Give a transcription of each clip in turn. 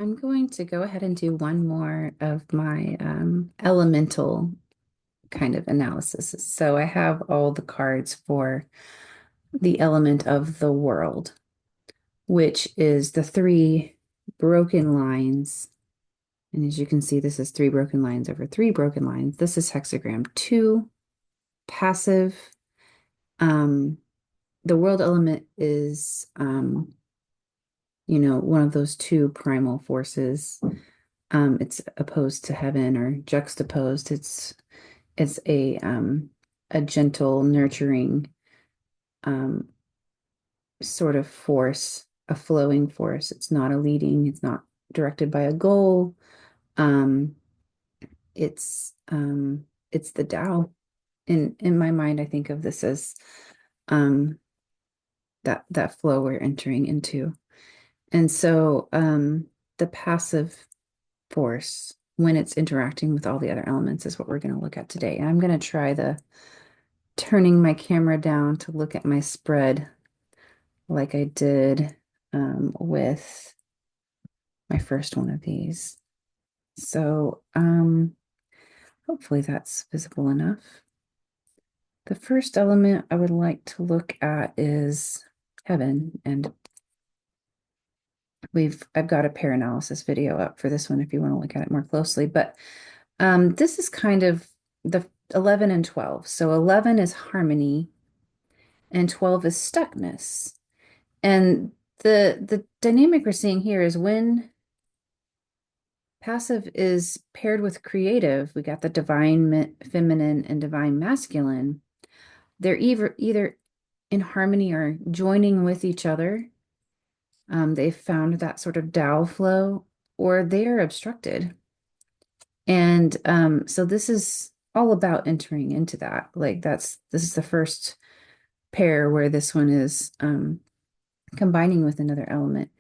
I'm going to go ahead and do one more of my elemental kind of analysis. So I have all the cards for the element of the world, which is the three broken lines. And as you can see, this is three broken lines over three broken lines. This is hexagram 2, passive. Um, the world element is, one of those two primal forces. It's opposed to heaven or juxtaposed. It's a gentle, nurturing um sort of force, a flowing force. It's not a leading, it's not directed by a goal. Um, it's the Tao. In my mind, I think of this as um that flow we're entering into. And so the passive force when it's interacting with all the other elements is what we're going to look at today. And I'm going to try the turning my camera down to look at my spread like I did with my first one of these. So hopefully that's visible enough. The first element I would like to look at is heaven, and I've got a pair analysis video up for this one if you want to look at it more closely. But this is kind of the 11 and 12. So 11 is harmony and 12 is stuckness. And the dynamic we're seeing here is when passive is paired with creative, we got the divine feminine and divine masculine. They're either in harmony or joining with each other. They've found that sort of Tao flow, or they are obstructed. And so this is all about entering into that. Like this is the first pair where this one is combining with another element.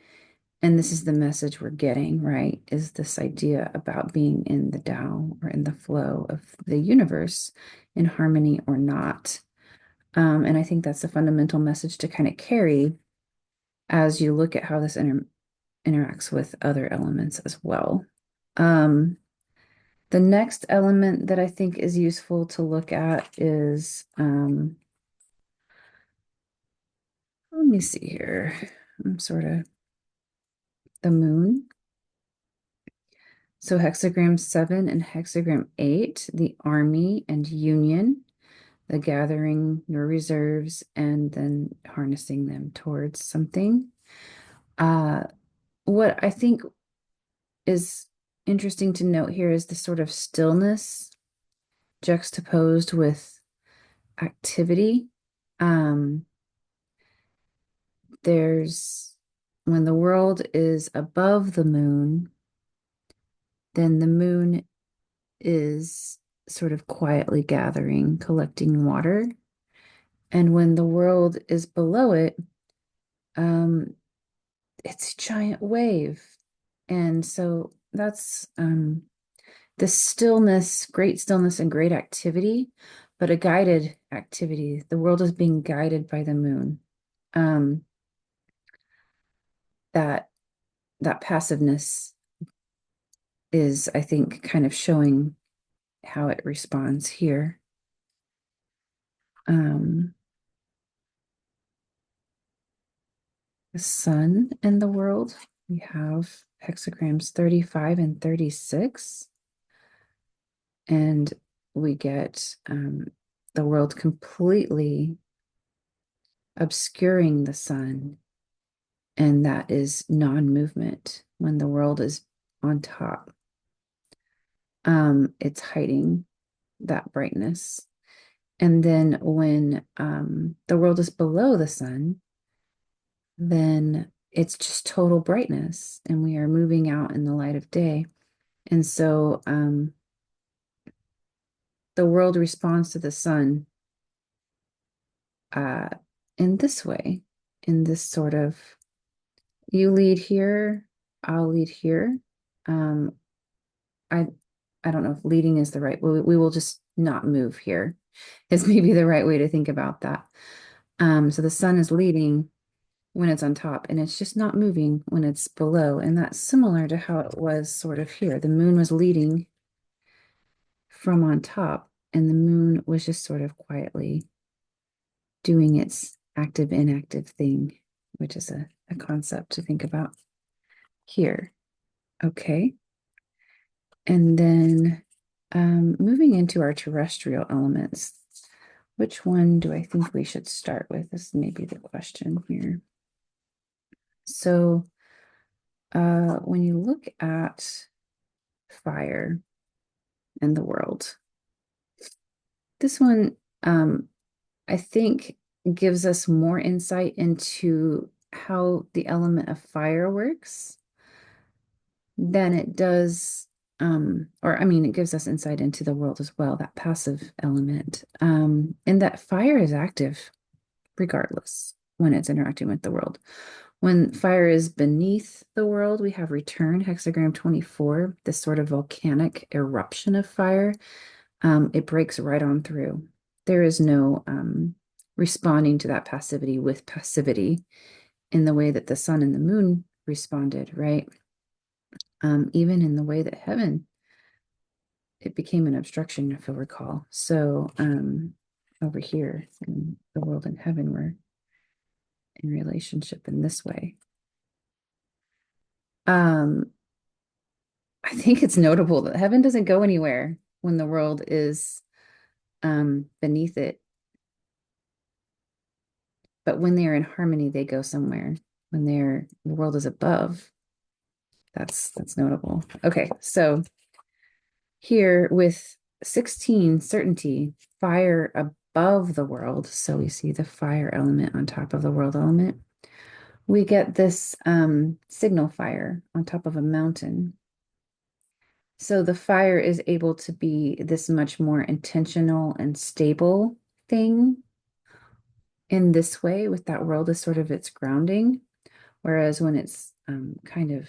And this is the message we're getting, right? Is this idea about being in the Tao or in the flow of the universe in harmony or not. And I think that's a fundamental message to kind of carry as you look at how this interacts with other elements as well. Um, the next element that I think is useful to look at is, let me see here. I'm sort of the moon. So hexagram 7 and hexagram 8, the army and union, the gathering your reserves and then harnessing them towards something. What I think is interesting to note here is the sort of stillness juxtaposed with activity. Um, there's when the world is above the moon, then the moon is sort of quietly gathering, collecting water. And when the world is below it, um, it's a giant wave. And so that's the stillness, great stillness and great activity, but a guided activity. The world is being guided by the moon. Um, that that passiveness is, I think, kind of showing how it responds here. Um, the sun and the world, we have hexagrams 35 and 36, and we get the world completely obscuring the sun, and that is non-movement when the world is on top. It's hiding that brightness. And then when the world is below the sun, then it's just total brightness and we are moving out in the light of day. And so the world responds to the sun uh, in this way, in this sort of, you lead here, I'll lead here. Um, I I don't know if leading is the right, we will just not move here is maybe the right way to think about that. So the sun is leading when it's on top, and it's just not moving when it's below. And that's similar to how it was sort of here. The moon was leading from on top, and the moon was just sort of quietly doing its active inactive thing, which is a concept to think about here. Okay. And then moving into our terrestrial elements, which one do I think we should start with? This may be the question here. So when you look at fire and the world, this one I think gives us more insight into how the element of fire works than it does, or I mean, it gives us insight into the world as well, that passive element, and that fire is active regardless when it's interacting with the world. When fire is beneath the world, we have return, hexagram 24, this sort of volcanic eruption of fire. It breaks right on through. There is no responding to that passivity with passivity in the way that the sun and the moon responded, right? Even in the way that heaven, it became an obstruction, if you'll recall. So over here, in the world and heaven were in relationship in this way. I think it's notable that heaven doesn't go anywhere when the world is beneath it. But when they are in harmony, they go somewhere. When the world is above, that's notable. Okay, so here with 16 certainty, fire above the world. So we see the fire element on top of the world element. We get this signal fire on top of a mountain. So the fire is able to be this much more intentional and stable thing in this way, with that world as sort of its grounding. Whereas when it's kind of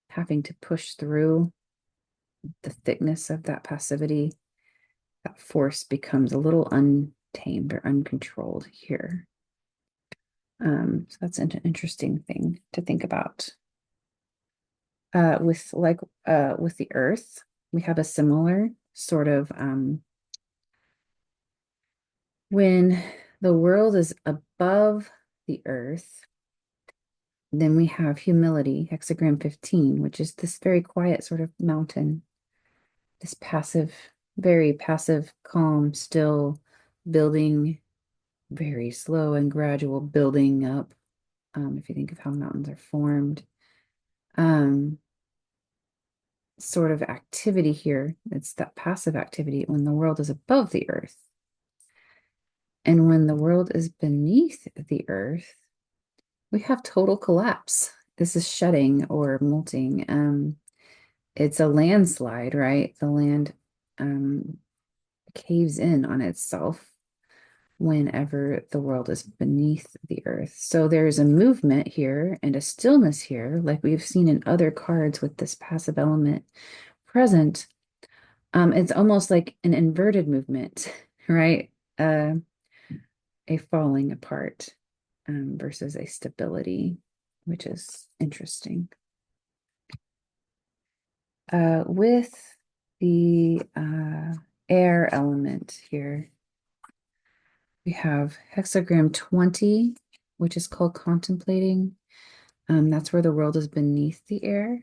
having to push through the thickness of that passivity, that force becomes a little untamed or uncontrolled here. So that's an interesting thing to think about. With the earth, we have a similar sort of when the world is above the earth, then we have humility, hexagram 15, which is this very quiet sort of mountain, this passive, very passive, calm, still building, very slow and gradual building up. If you think of how mountains are formed, sort of activity here, it's that passive activity when the world is above the earth. And when the world is beneath the earth, we have total collapse. This is shedding or molting. It's a landslide, right? The land caves in on itself whenever the world is beneath the earth. So there's a movement here and a stillness here, like we've seen in other cards with this passive element present. It's almost like an inverted movement, right? A falling apart versus a stability, which is interesting. With the air element here, we have hexagram 20, which is called contemplating. That's where the world is beneath the air.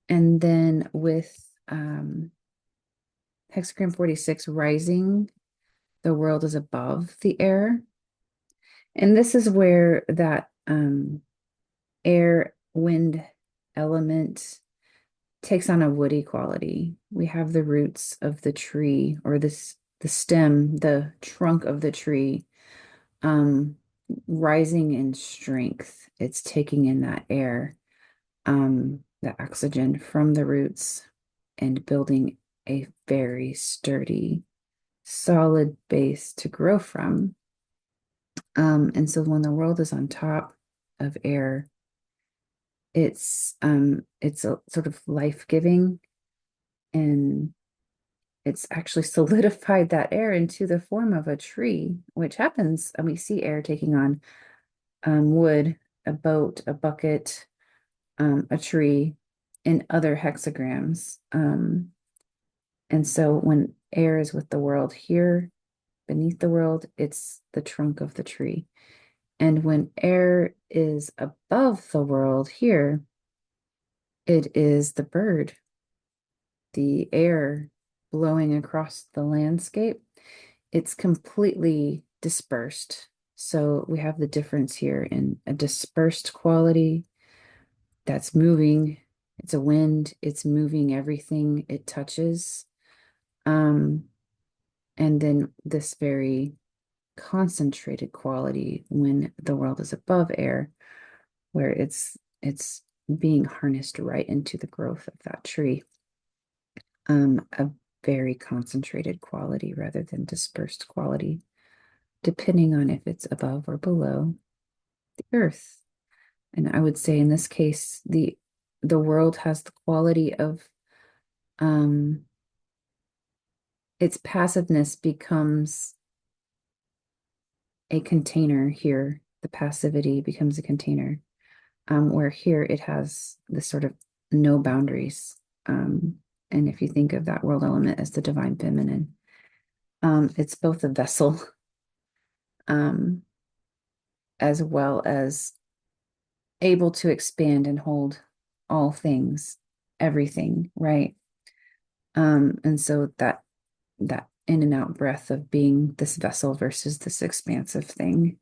And then with hexagram 46, rising, the world is above the air. And this is where that air wind element takes on a woody quality. We have the roots of the tree, or the stem, the trunk of the tree, rising in strength. It's taking in that air, the oxygen from the roots, and building a very sturdy, solid base to grow from. And so when the world is on top of air, it's a sort of life-giving, and it's actually solidified that air into the form of a tree, which happens, and we see air taking on wood, a boat, a bucket, a tree, and other hexagrams. And so when air is with the world here, beneath the world, it's the trunk of the tree. And when air is above the world here, it is the bird, the air blowing across the landscape. It's completely dispersed. So we have the difference here in a dispersed quality that's moving. It's a wind, it's moving everything it touches. Um, and then this very concentrated quality when the world is above air, where it's being harnessed right into the growth of that tree. A very concentrated quality rather than dispersed quality, depending on if it's above or below the earth. And I would say in this case, the world has the quality of um its passiveness becomes a container here. The passivity becomes a container. Where here it has this sort of no boundaries. And if you think of that world element as the divine feminine, it's both a vessel, um, as well as able to expand and hold all things, everything, right? And so that in and out breath of being this vessel versus this expansive thing,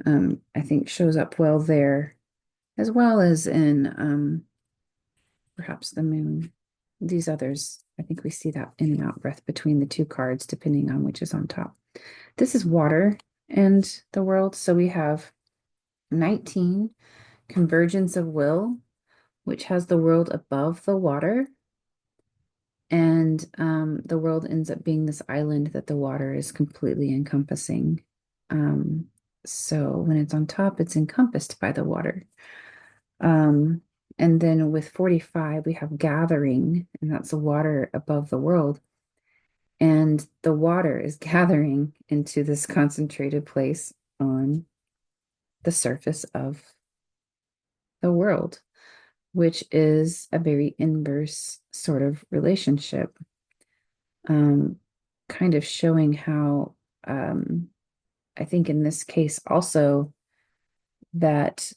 I think shows up well there, as well as in perhaps the moon. These others, I think we see that in and out breath between the two cards, depending on which is on top. This is water and the world. So we have 19, convergence of will, which has the world above the water. And the world ends up being this island that the water is completely encompassing. Um, so when it's on top, it's encompassed by the water. Um, and then with 45, we have gathering, and that's the water above the world. And the water is gathering into this concentrated place on the surface of the world, which is a very inverse sort of relationship, um, kind of showing how, um, I think in this case also that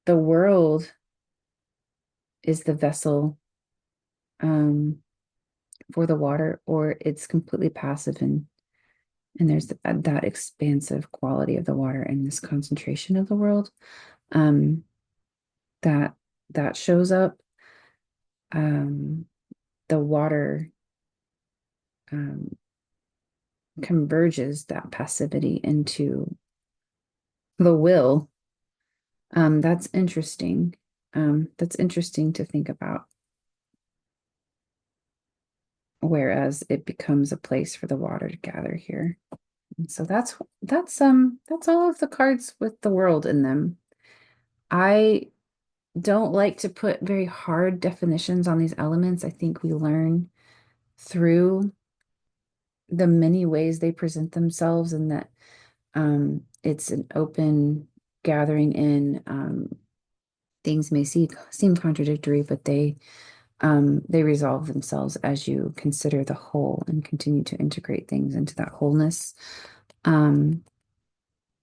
the world is the vessel for the water, or it's completely passive and there's that expansive quality of the water and this concentration of the world um, that that shows up. Um, the water um, converges that passivity into the will. That's interesting. That's interesting to think about. Whereas it becomes a place for the water to gather here. And so that's all of the cards with the world in them. I don't like to put very hard definitions on these elements. I think we learn through the many ways they present themselves, and that it's an open gathering in. Things may seem contradictory, but they resolve themselves as you consider the whole and continue to integrate things into that wholeness. Um,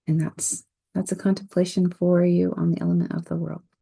and that's a contemplation for you on the element of the world.